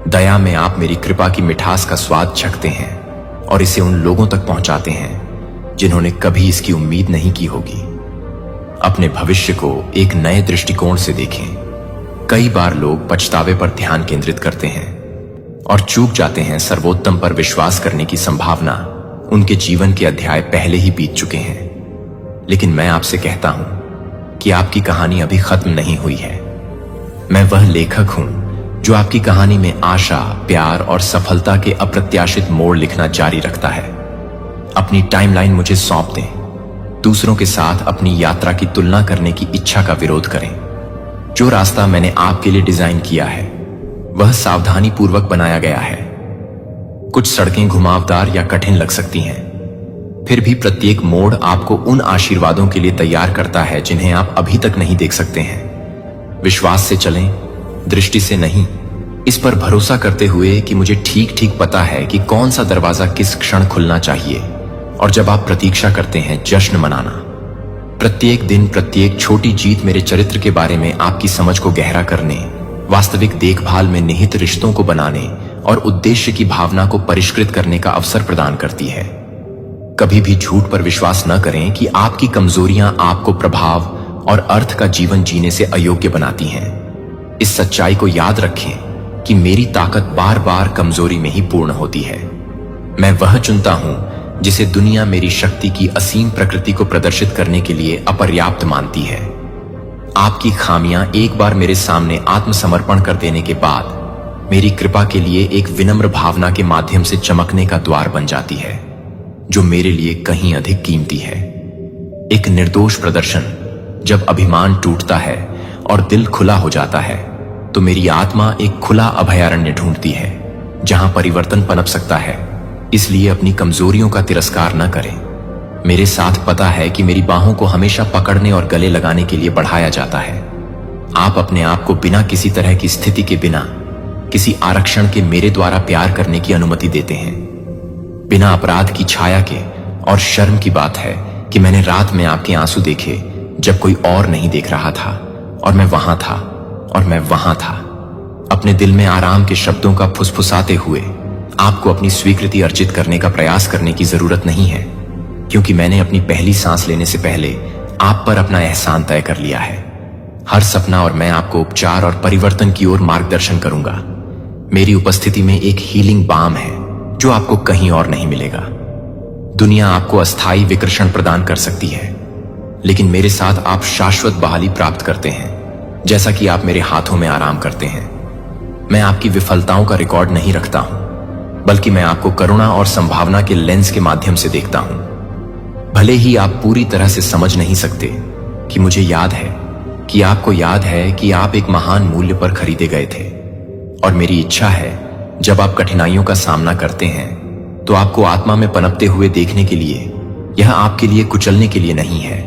दया में आप मेरी कृपा की मिठास का स्वाद चखते हैं और इसे उन लोगों तक पहुंचाते हैं जिन्होंने कभी इसकी उम्मीद नहीं की होगी। अपने भविष्य को एक नए दृष्टिकोण से देखें। कई बार लोग पछतावे पर ध्यान केंद्रित करते हैं और चूक जाते हैं सर्वोत्तम पर विश्वास करने की संभावना उनके जीवन के अध्याय पहले ही बीत चुके हैं। लेकिन मैं आपसे कहता हूं कि आपकी कहानी अभी खत्म नहीं हुई है। मैं वह लेखक हूं जो आपकी कहानी में आशा, प्यार और सफलता के अप्रत्याशित मोड़ लिखना जारी रखता है। अपनी टाइमलाइन मुझे सौंप दें। दूसरों के साथ अपनी यात्रा की तुलना करने की इच्छा का विरोध करें। जो रास्ता मैंने आपके लिए डिजाइन किया है वह सावधानी पूर्वक बनाया गया है। कुछ सड़कें घुमावदार या कठिन लग सकती हैं, फिर भी प्रत्येक मोड़ आपको उन आशीर्वादों के लिए तैयार करता है जिन्हें आप अभी तक नहीं देख सकते हैं। विश्वास से चलें, दृष्टि से नहीं। इस पर भरोसा करते हुए कि मुझे ठीक ठीक पता है कि कौन सा दरवाजा किस क्षण खुलना चाहिए। और जब आप प्रतीक्षा करते हैं, जश्न मनाना। प्रत्येक दिन, प्रत्येक छोटी जीत मेरे चरित्र के बारे में आपकी समझ को गहरा करने, वास्तविक देखभाल में निहित रिश्तों को बनाने और उद्देश्य की भावना को परिष्कृत करने का अवसर प्रदान करती है। कभी भी झूठ पर विश्वास न करें कि आपकी कमजोरियां आपको प्रभाव और अर्थ का जीवन जीने से अयोग्य बनाती हैं। इस सच्चाई को याद रखें कि मेरी ताकत बार बार कमजोरी में ही पूर्ण होती है। मैं वह चुनता हूं जिसे दुनिया मेरी शक्ति की असीम प्रकृति को प्रदर्शित करने के लिए अपर्याप्त मानती है। आपकी खामियां एक बार मेरे सामने आत्मसमर्पण कर देने के बाद मेरी कृपा के लिए एक विनम्र भावना के माध्यम से चमकने का द्वार बन जाती है, जो मेरे लिए कहीं अधिक कीमती है। एक निर्दोष प्रदर्शन जब अभिमान टूटता है और दिल खुला हो जाता है, तो मेरी आत्मा एक खुला अभयारण्य ढूंढती है जहां परिवर्तन पनप सकता है। इसलिए अपनी कमजोरियों का तिरस्कार न करें। मेरे साथ पता है कि मेरी बाहों को हमेशा पकड़ने और गले लगाने के लिए बढ़ाया जाता है। आप अपने आप को बिना किसी तरह की स्थिति के, बिना किसी आरक्षण के मेरे द्वारा प्यार करने की अनुमति देते हैं। बिना अपराध की छाया के। और शर्म की बात है कि मैंने रात में आपके आंसू देखे जब कोई और नहीं देख रहा था, और मैं वहां था, और मैं वहां था, अपने दिल में आराम के शब्दों का फुसफुसाते हुए। आपको अपनी स्वीकृति अर्जित करने का प्रयास करने की जरूरत नहीं है, क्योंकि मैंने अपनी पहली सांस लेने से पहले आप पर अपना एहसान तय कर लिया है। हर सपना और मैं आपको उपचार और परिवर्तन की ओर मार्गदर्शन करूंगा। मेरी उपस्थिति में एक हीलिंग बाम है जो आपको कहीं और नहीं मिलेगा। दुनिया आपको अस्थायी विकर्षण प्रदान कर सकती है, लेकिन मेरे साथ आप शाश्वत बहाली प्राप्त करते हैं, जैसा कि आप मेरे हाथों में आराम करते हैं। मैं आपकी विफलताओं का रिकॉर्ड नहीं रखता हूं, बल्कि मैं आपको करुणा और संभावना के लेंस के माध्यम से देखता हूं। भले ही आप पूरी तरह से समझ नहीं सकते कि मुझे याद है कि आपको याद है कि आप एक महान मूल्य पर खरीदे गए थे। और मेरी इच्छा है जब आप कठिनाइयों का सामना करते हैं तो आपको आत्मा में पनपते हुए देखने के लिए। यह आपके लिए कुचलने के लिए नहीं है,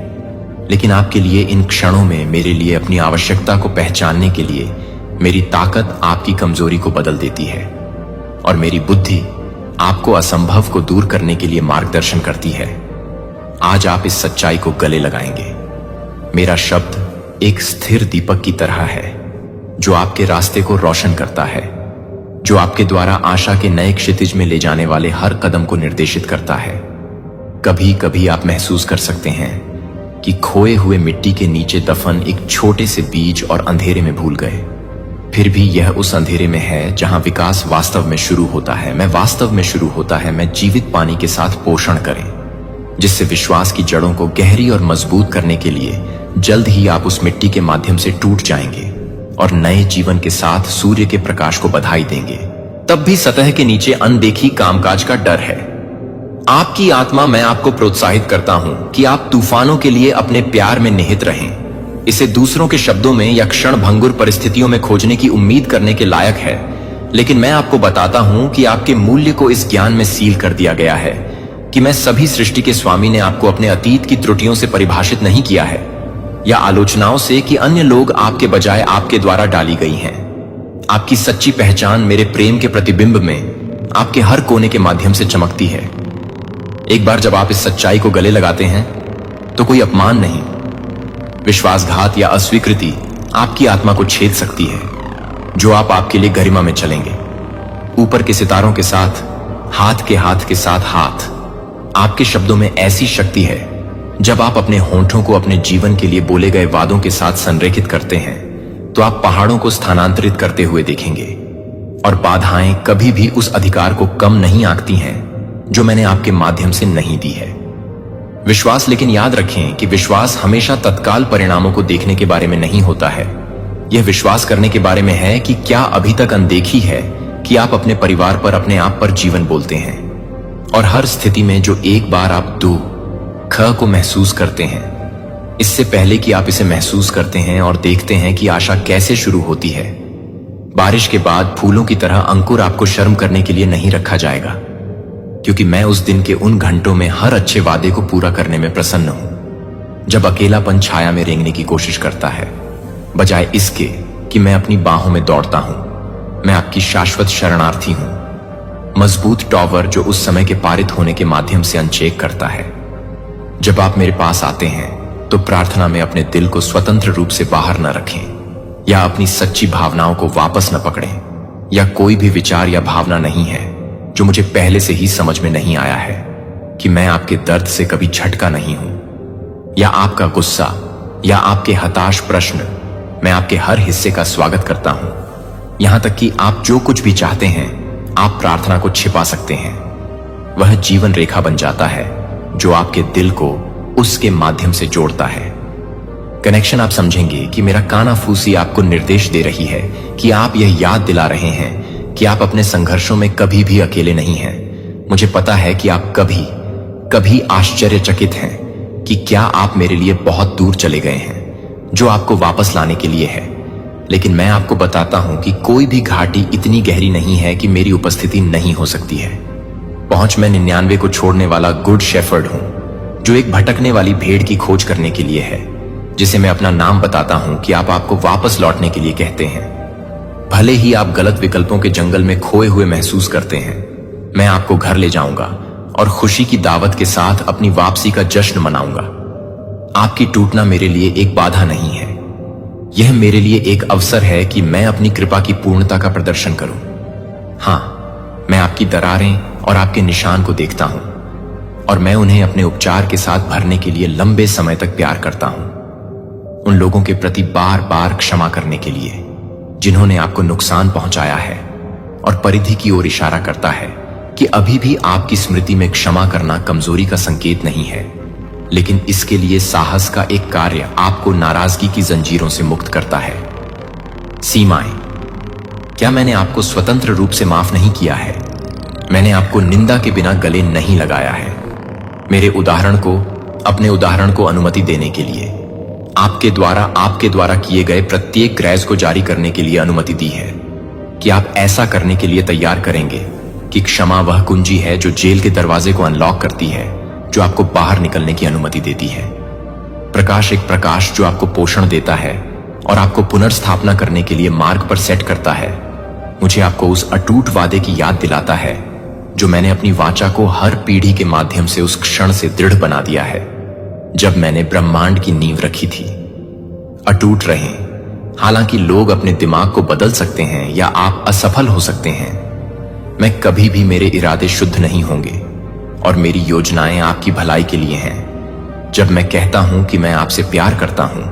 लेकिन आपके लिए इन क्षणों में मेरे लिए अपनी आवश्यकता को पहचानने के लिए। मेरी ताकत आपकी कमजोरी को बदल देती है और मेरी बुद्धि आपको असंभव को दूर करने के लिए मार्गदर्शन करती है। आज आप इस सच्चाई को गले लगाएंगे। मेरा शब्द एक स्थिर दीपक की तरह है जो आपके रास्ते को रोशन करता है, जो आपके द्वारा आशा के नए क्षितिज में ले जाने वाले हर कदम को निर्देशित करता है। कभी कभी आप महसूस कर सकते हैं कि खोए हुए मिट्टी के नीचे दफन एक छोटे से बीज और अंधेरे में भूल गए। फिर भी यह उस अंधेरे में है जहां विकास वास्तव में शुरू होता है। मैं वास्तव में शुरू होता है। मैं जीवित पानी के साथ पोषण करें, जिससे विश्वास की जड़ों को गहरी और मजबूत करने के लिए जल्द ही आप उस मिट्टी के माध्यम से टूट जाएंगे और नए जीवन के साथ सूर्य के प्रकाश को बधाई देंगे। तब भी सतह के नीचे अनदेखी कामकाज का डर है। आपकी आत्मा, मैं आपको प्रोत्साहित करता हूं कि आप तूफानों के लिए अपने प्यार में निहित रहें। इसे दूसरों के शब्दों में या क्षण भंगुर परिस्थितियों में खोजने की उम्मीद करने के लायक है, लेकिन मैं आपको बताता हूं कि आपके मूल्य को इस ज्ञान में सील कर दिया गया है कि मैं सभी सृष्टि के स्वामी ने आपको अपने अतीत की त्रुटियों से परिभाषित नहीं किया है या आलोचनाओं से कि अन्य लोग आपके बजाय आपके द्वारा डाली गई हैं। आपकी सच्ची पहचान मेरे प्रेम के प्रतिबिंब में आपके हर कोने के माध्यम से चमकती है। एक बार जब आप इस सच्चाई को गले लगाते हैं तो कोई अपमान नहीं, विश्वासघात या अस्वीकृति आपकी आत्मा को छेद सकती है। जो आप आपके लिए गरिमा में चलेंगे, ऊपर के सितारों के साथ, हाथ के साथ हाथ। आपके शब्दों में ऐसी शक्ति है, जब आप अपने होंठों को अपने जीवन के लिए बोले गए वादों के साथ संरेखित करते हैं तो आप पहाड़ों को स्थानांतरित करते हुए देखेंगे, और बाधाएं कभी भी उस अधिकार को कम नहीं आंकती हैं जो मैंने आपके माध्यम से नहीं दी है। विश्वास, लेकिन याद रखें कि विश्वास हमेशा तत्काल परिणामों को देखने के बारे में नहीं होता है। यह विश्वास करने के बारे में है कि क्या अभी तक अनदेखी है कि आप अपने परिवार पर, अपने आप पर जीवन बोलते हैं, और हर स्थिति में जो एक बार आप दो ख को महसूस करते हैं, इससे पहले कि आप इसे महसूस करते हैं और देखते हैं कि आशा कैसे शुरू होती है। बारिश के बाद फूलों की तरह अंकुर आपको शर्म करने के लिए नहीं रखा जाएगा, क्योंकि मैं उस दिन के उन घंटों में हर अच्छे वादे को पूरा करने में प्रसन्न हूं जब अकेलापन छाया में रेंगने की कोशिश करता है, बजाय इसके कि मैं अपनी बाहों में दौड़ता हूं। मैं आपकी शाश्वत शरणार्थी हूं, मजबूत टॉवर जो उस समय के पारित होने के माध्यम से अनचेक करता है। जब आप मेरे पास आते हैं तो प्रार्थना में अपने दिल को स्वतंत्र रूप से बाहर न रखें या अपनी सच्ची भावनाओं को वापस न पकड़ें, या कोई भी विचार या भावना नहीं है जो मुझे पहले से ही समझ में नहीं आया है कि मैं आपके दर्द से कभी झटका नहीं हूं, या आपका गुस्सा या आपके हताश प्रश्न। मैं आपके हर हिस्से का स्वागत करता हूं, यहां तक कि आप जो कुछ भी चाहते हैं आप प्रार्थना को छिपा सकते हैं। वह जीवन रेखा बन जाता है जो आपके दिल को उसके माध्यम से जोड़ता है। कनेक्शन आप समझेंगे कि मेरा कानाफूसी आपको निर्देश दे रही है कि आप यह याद दिला रहे हैं कि आप अपने संघर्षों में कभी भी अकेले नहीं हैं। मुझे पता है कि आप कभी कभी आश्चर्यचकित हैं कि क्या आप मेरे लिए बहुत दूर चले गए हैं, जो आपको वापस लाने के लिए है। लेकिन मैं आपको बताता हूं कि कोई भी घाटी इतनी गहरी नहीं है कि मेरी उपस्थिति नहीं हो सकती है। पहुंच मैं 99 को छोड़ने वाला गुड शेफर्ड हूं, जो एक भटकने वाली भेड़ की खोज करने के लिए है, जिसे मैं अपना नाम बताता हूं कि आप आपको वापस लौटने के लिए कहते हैं। भले ही आप गलत विकल्पों के जंगल में खोए हुए महसूस करते हैं, मैं आपको घर ले जाऊंगा और खुशी की दावत के साथ अपनी वापसी का जश्न मनाऊंगा। आपकी टूटना मेरे लिए एक बाधा नहीं है, यह मेरे लिए एक अवसर है कि मैं अपनी कृपा की पूर्णता का प्रदर्शन करूं। हां, मैं आपकी दरारें और आपके निशान को देखता हूं, और मैं उन्हें अपने उपचार के साथ भरने के लिए लंबे समय तक प्यार करता हूं। उन लोगों के प्रति बार बार क्षमा करने के लिए जिन्होंने आपको नुकसान पहुंचाया है, और परिधि की ओर इशारा करता है कि अभी भी आपकी स्मृति में क्षमा करना कमजोरी का संकेत नहीं है, लेकिन इसके लिए साहस का एक कार्य आपको नाराजगी की जंजीरों से मुक्त करता है। सीमाएं, क्या मैंने आपको स्वतंत्र रूप से माफ नहीं किया है? मैंने आपको निंदा के बिना गले नहीं लगाया है। मेरे अपने उदाहरण को अनुमति देने के लिए आपके द्वारा किए गए प्रत्येक ग्रैज को जारी करने के लिए अनुमति दी है कि आप ऐसा करने के लिए तैयार करेंगे कि क्षमा वह कुंजी है जो जेल के दरवाजे को अनलॉक करती है, जो आपको बाहर निकलने की अनुमति देती है। प्रकाश, एक प्रकाश जो आपको पोषण देता है और आपको पुनर्स्थापना करने के लिए मार्ग पर सेट करता है। मुझे आपको उस अटूट वादे की याद दिलाता है जो मैंने अपनी वाचा को हर पीढ़ी के माध्यम से उस क्षण से दृढ़ बना दिया है जब मैंने ब्रह्मांड की नींव रखी थी। अटूट रहें। हालांकि लोग अपने दिमाग को बदल सकते हैं या आप असफल हो सकते हैं, मैं कभी भी मेरे इरादे शुद्ध नहीं होंगे और मेरी योजनाएं आपकी भलाई के लिए हैं। जब मैं कहता हूं कि मैं आपसे प्यार करता हूं,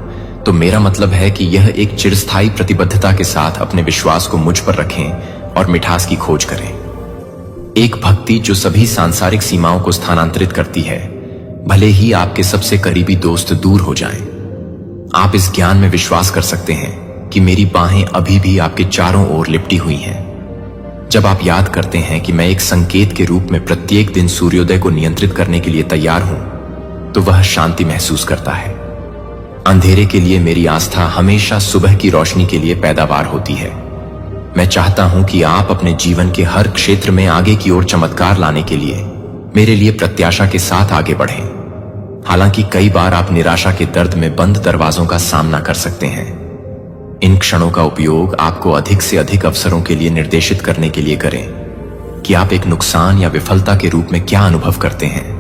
तो मेरा मतलब है कि यह एक चिरस्थायी प्रतिबद्धता के साथ अपने विश्वास को मुझ पर रखें और मिठास की खोज करें। एक भक्ति जो सभी सांसारिक सीमाओं को स्थानांतरित करती है, भले ही आपके सबसे करीबी दोस्त दूर हो जाएं। आप इस ज्ञान में विश्वास कर सकते हैं कि मेरी बाहें अभी भी आपके चारों ओर लिपटी हुई हैं। जब आप याद करते हैं कि मैं एक संकेत के रूप में प्रत्येक दिन सूर्योदय को नियंत्रित करने के लिए तैयार हूं, तो वह शांति महसूस करता है। अंधेरे के लिए मेरी आस्था हमेशा सुबह की रोशनी के लिए पैदावार होती है। मैं चाहता हूं कि आप अपने जीवन के हर क्षेत्र में आगे की ओर चमत्कार लाने के लिए मेरे लिए प्रत्याशा के साथ आगे बढ़ें। हालांकि कई बार आप निराशा के दर्द में बंद दरवाजों का सामना कर सकते हैं। इन क्षणों का उपयोग आपको अधिक से अधिक अवसरों के लिए निर्देशित करने के लिए करें कि आप एक नुकसान या विफलता के रूप में क्या अनुभव करते हैं।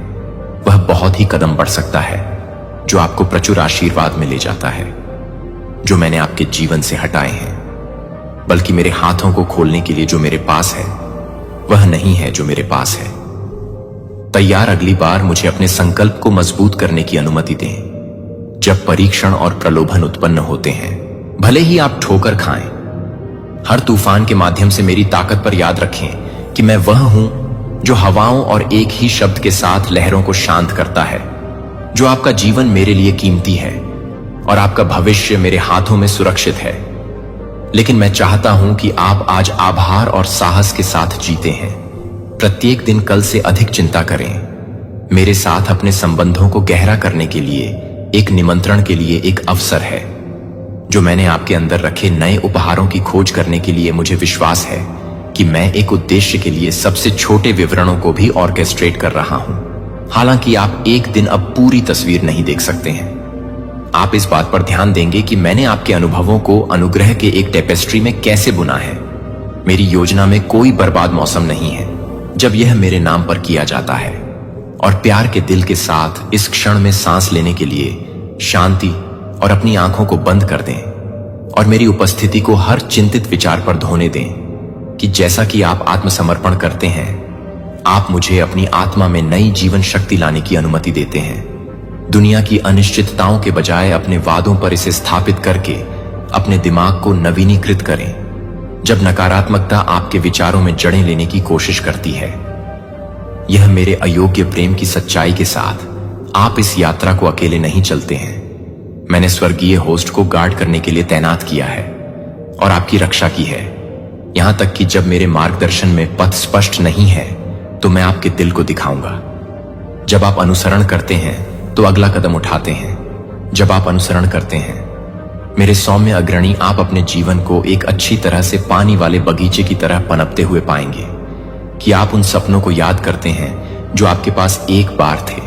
वह बहुत ही कदम बढ़ सकता है जो आपको प्रचुर आशीर्वाद में ले जाता है, जो मैंने आपके जीवन से हटाए हैं, बल्कि मेरे हाथों को खोलने के लिए जो मेरे पास है वह नहीं है जो मेरे पास है। तैयार अगली बार मुझे अपने संकल्प को मजबूत करने की अनुमति दें। जब परीक्षण और प्रलोभन उत्पन्न होते हैं, भले ही आप ठोकर खाएं, हर तूफान के माध्यम से मेरी ताकत पर याद रखें कि मैं वह हूं जो हवाओं और एक ही शब्द के साथ लहरों को शांत करता है, जो आपका जीवन मेरे लिए कीमती है और आपका भविष्य मेरे हाथों में सुरक्षित है। लेकिन मैं चाहता हूं कि आप आज आभार और साहस के साथ जीते हैं। प्रत्येक दिन कल से अधिक चिंता करें। मेरे साथ अपने संबंधों को गहरा करने के लिए एक निमंत्रण के लिए एक अवसर है। जो मैंने आपके अंदर रखे नए उपहारों की खोज करने के लिए मुझे विश्वास है कि मैं एक उद्देश्य के लिए सबसे छोटे विवरणों को भी ऑर्केस्ट्रेट कर रहा हूं। हालांकि आप एक दिन अब पूरी तस्वीर नहीं देख सकते हैं। आप इस बात पर ध्यान देंगे कि मैंने आपके अनुभवों को अनुग्रह के एक टेपेस्ट्री में कैसे बुना है। मेरी योजना में कोई बर्बाद मौसम नहीं है जब यह मेरे नाम पर किया जाता है। और प्यार के दिल के साथ इस क्षण में सांस लेने के लिए शांति और अपनी आंखों को बंद कर दें और मेरी उपस्थिति को हर चिंतित विचार पर धोने दें कि जैसा कि आप आत्मसमर्पण करते हैं, आप मुझे अपनी आत्मा में नई जीवन शक्ति लाने की अनुमति देते हैं। दुनिया की अनिश्चितताओं के बजाय अपने वादों पर इसे स्थापित करके अपने दिमाग को नवीनीकृत करें। जब नकारात्मकता आपके विचारों में जड़ें लेने की कोशिश करती है, यह मेरे अयोग्य प्रेम की सच्चाई के साथ आप इस यात्रा को अकेले नहीं चलते हैं। मैंने स्वर्गीय होस्ट को गार्ड करने के लिए तैनात किया है और आपकी रक्षा की है। यहां तक कि जब मेरे मार्गदर्शन में पथ स्पष्ट नहीं है तो मैं आपके दिल को दिखाऊंगा। जब आप अनुसरण करते हैं तो अगला कदम उठाते हैं। जब आप अनुसरण करते हैं मेरे सौम्य अग्रणी, आप अपने जीवन को एक अच्छी तरह से पानी वाले बगीचे की तरह पनपते हुए पाएंगे कि आप उन सपनों को याद करते हैं जो आपके पास एक बार थे।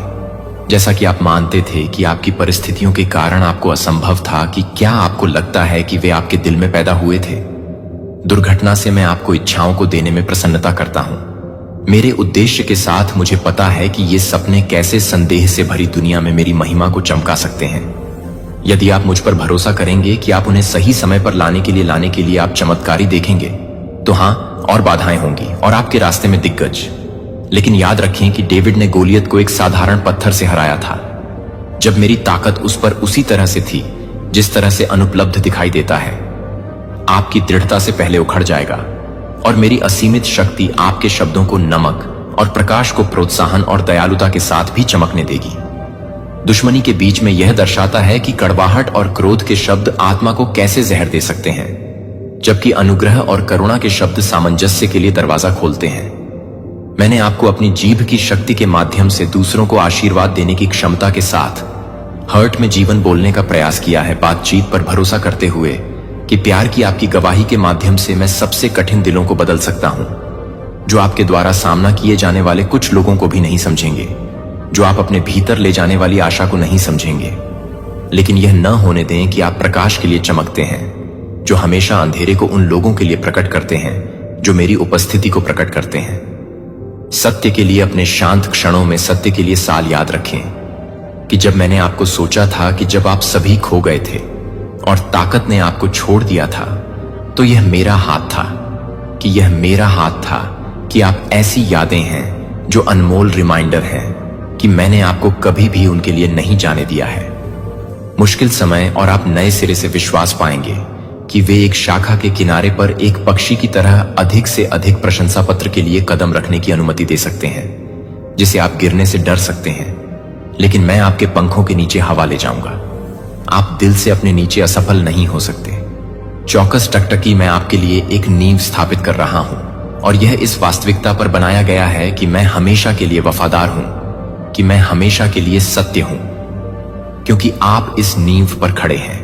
जैसा कि आप मानते थे कि आपकी परिस्थितियों के कारण आपको असंभव था, कि क्या आपको लगता है कि वे आपके दिल में पैदा हुए थे? दुर्घटना से मैं आपको इच्छाओं को देने में प्रसन्नता करता हूं। मेरे उद्देश्य के साथ मुझे पता है कि ये सपने कैसे संदेह से भरी दुनिया में मेरी महिमा को चमका सकते हैं। यदि आप मुझ पर भरोसा करेंगे कि आप उन्हें सही समय पर लाने के लिए आप चमत्कारी देखेंगे, तो हां, और बाधाएं होंगी और आपके रास्ते में दिग्गज। लेकिन याद रखें कि डेविड ने गोलियत को एक साधारण पत्थर से हराया था। जब मेरी ताकत उस पर उसी तरह से थी जिस तरह से अनुपलब्ध दिखाई देता है, आपकी दृढ़ता से पहले उखड़ जाएगा और मेरी असीमित शक्ति आपके शब्दों को नमक और प्रकाश को प्रोत्साहन और दयालुता के साथ भी चमकने देगी। दुश्मनी के बीच में यह दर्शाता है कि कड़वाहट और क्रोध के शब्द आत्मा को कैसे जहर दे सकते हैं, जबकि अनुग्रह और करुणा के शब्द सामंजस्य के लिए दरवाजा खोलते हैं। मैंने आपको अपनी जीभ की शक्ति के माध्यम से दूसरों को आशीर्वाद देने की क्षमता के साथ हर्ट में जीवन बोलने का प्रयास किया है, बातचीत पर भरोसा करते हुए कि प्यार की आपकी गवाही के माध्यम से मैं सबसे कठिन दिलों को बदल सकता हूं, जो आपके द्वारा सामना किए जाने वाले कुछ लोगों को भी नहीं समझेंगे, जो आप अपने भीतर ले जाने वाली आशा को नहीं समझेंगे। लेकिन यह न होने दें कि आप प्रकाश के लिए चमकते हैं, जो हमेशा अंधेरे को उन लोगों के लिए प्रकट करते हैं जो मेरी उपस्थिति को प्रकट करते हैं। सत्य के लिए अपने शांत क्षणों में सत्य के लिए साल याद रखें कि जब मैंने आपको सोचा था कि जब आप सभी खो गए थे और ताकत ने आपको छोड़ दिया था, तो यह मेरा हाथ था कि आप ऐसी यादें हैं जो अनमोल रिमाइंडर हैं कि मैंने आपको कभी भी उनके लिए नहीं जाने दिया है। मुश्किल समय और आप नए सिरे से विश्वास पाएंगे कि वे एक शाखा के किनारे पर एक पक्षी की तरह अधिक से अधिक प्रशंसा पत्र के लिए कदम रखने की अनुमति दे सकते हैं, जिसे आप गिरने से डर सकते हैं, लेकिन मैं आपके पंखों के नीचे हवा ले जाऊंगा। आप दिल से अपने नीचे असफल नहीं हो सकते। चौकस टकटकी, मैं आपके लिए एक नींव स्थापित कर रहा हूं और यह इस वास्तविकता पर बनाया गया है कि मैं हमेशा के लिए वफादार हूं, कि मैं हमेशा के लिए सत्य हूं, क्योंकि आप इस नींव पर खड़े हैं।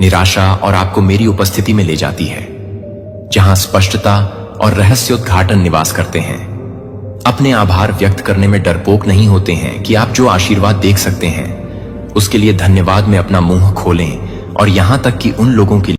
निराशा और आपको मेरी उपस्थिति में ले जाती है, जहां स्पष्टता और रहस्योद्घाटन निवास करते हैं। अपने आभार व्यक्त करने में डरपोक नहीं होते हैं कि आप जो आशीर्वाद देख सकते हैं उसके लिए धन्यवाद में अपना मुंह खोलें, और यहां तक कि उन लोगों के